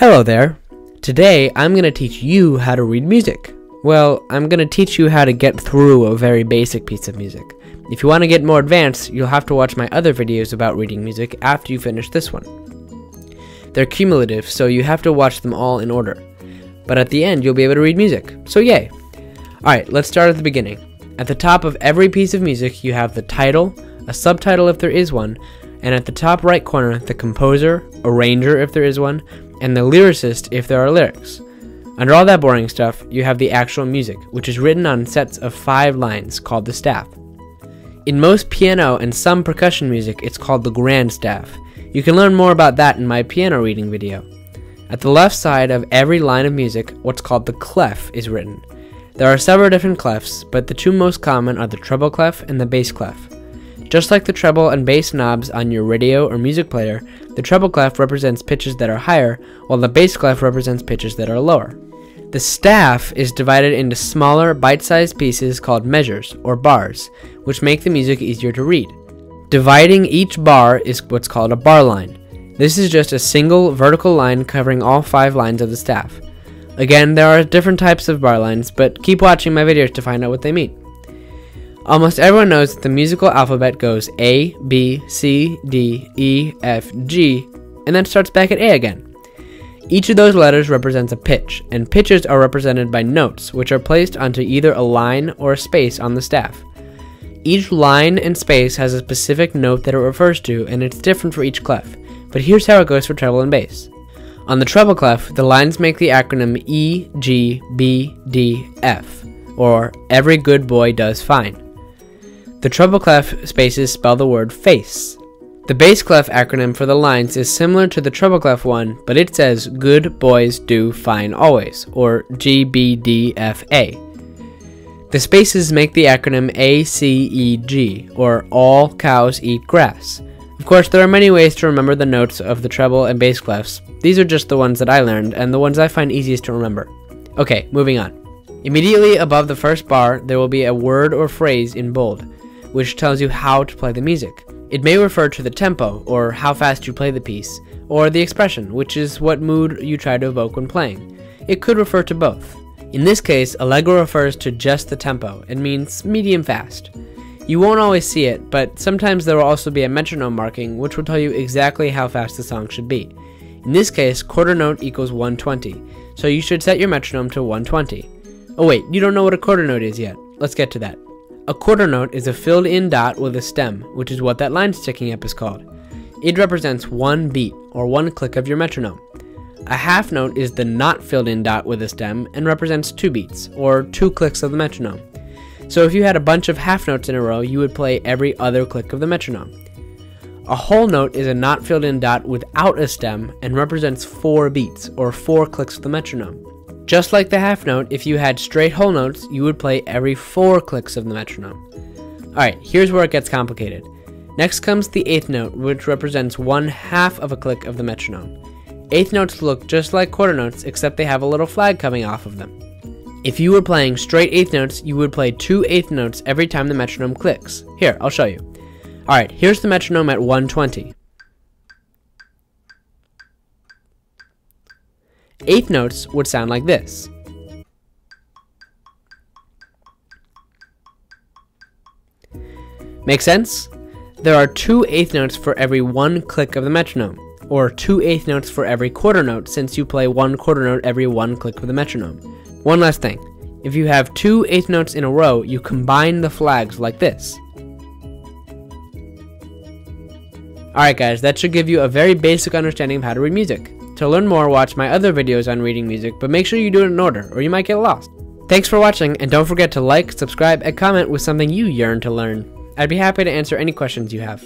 Hello there. Today I'm going to teach you how to read music. Well, I'm going to teach you how to get through a very basic piece of music. If you want to get more advanced, you'll have to watch my other videos about reading music after you finish this one. They're cumulative, so you have to watch them all in order. But at the end, you'll be able to read music, so yay! Alright, let's start at the beginning. At the top of every piece of music, you have the title, a subtitle if there is one, and at the top right corner, the composer, arranger if there is one, and the lyricist if there are lyrics. Under all that boring stuff, you have the actual music, which is written on sets of 5 lines called the staff. In most piano and some percussion music, it's called the grand staff. You can learn more about that in my piano reading video. At the left side of every line of music, what's called the clef is written. There are several different clefs, but the two most common are the treble clef and the bass clef. Just like the treble and bass knobs on your radio or music player, the treble clef represents pitches that are higher, while the bass clef represents pitches that are lower. The staff is divided into smaller, bite-sized pieces called measures, or bars, which make the music easier to read. Dividing each bar is what's called a bar line. This is just a single vertical line covering all 5 lines of the staff. Again, there are different types of bar lines, but keep watching my videos to find out what they mean. Almost everyone knows that the musical alphabet goes A, B, C, D, E, F, G, and then starts back at A again. Each of those letters represents a pitch, and pitches are represented by notes, which are placed onto either a line or a space on the staff. Each line and space has a specific note that it refers to, and it's different for each clef, but here's how it goes for treble and bass. On the treble clef, the lines make the acronym E, G, B, D, F, or Every Good Boy Does Fine. The treble clef spaces spell the word face. The bass clef acronym for the lines is similar to the treble clef one, but it says Good Boys Do Fine Always, or G, B, D, F, A. The spaces make the acronym A, C, E, G, or All Cows Eat Grass. Of course, there are many ways to remember the notes of the treble and bass clefs. These are just the ones that I learned, and the ones I find easiest to remember. Okay, moving on. Immediately above the first bar, there will be a word or phrase in bold, which tells you how to play the music. It may refer to the tempo, or how fast you play the piece, or the expression, which is what mood you try to evoke when playing. It could refer to both. In this case, allegro refers to just the tempo and means medium fast. You won't always see it, but sometimes there will also be a metronome marking, which will tell you exactly how fast the song should be. In this case, quarter note equals 120, so you should set your metronome to 120. Oh wait, you don't know what a quarter note is yet. Let's get to that. A quarter note is a filled-in dot with a stem, which is what that line sticking up is called. It represents 1 beat, or 1 click of your metronome. A half note is the not filled-in dot with a stem and represents 2 beats, or 2 clicks of the metronome. So if you had a bunch of half notes in a row, you would play every other click of the metronome. A whole note is a not filled-in dot without a stem and represents 4 beats, or 4 clicks of the metronome. Just like the half note, if you had straight whole notes, you would play every 4 clicks of the metronome. Alright, here's where it gets complicated. Next comes the eighth note, which represents 1/2 of a click of the metronome. Eighth notes look just like quarter notes, except they have a little flag coming off of them. If you were playing straight eighth notes, you would play 2 eighth notes every time the metronome clicks. Here, I'll show you. Alright, here's the metronome at 120. Eighth notes would sound like this. Make sense? There are 2 eighth notes for every 1 click of the metronome, or 2 eighth notes for every quarter note since you play 1 quarter note every 1 click of the metronome. One last thing. If you have 2 eighth notes in a row, you combine the flags like this. Alright guys, that should give you a very basic understanding of how to read music. To learn more, watch my other videos on reading music, but make sure you do it in order, or you might get lost. Thanks for watching, and don't forget to like, subscribe, and comment with something you yearn to learn. I'd be happy to answer any questions you have.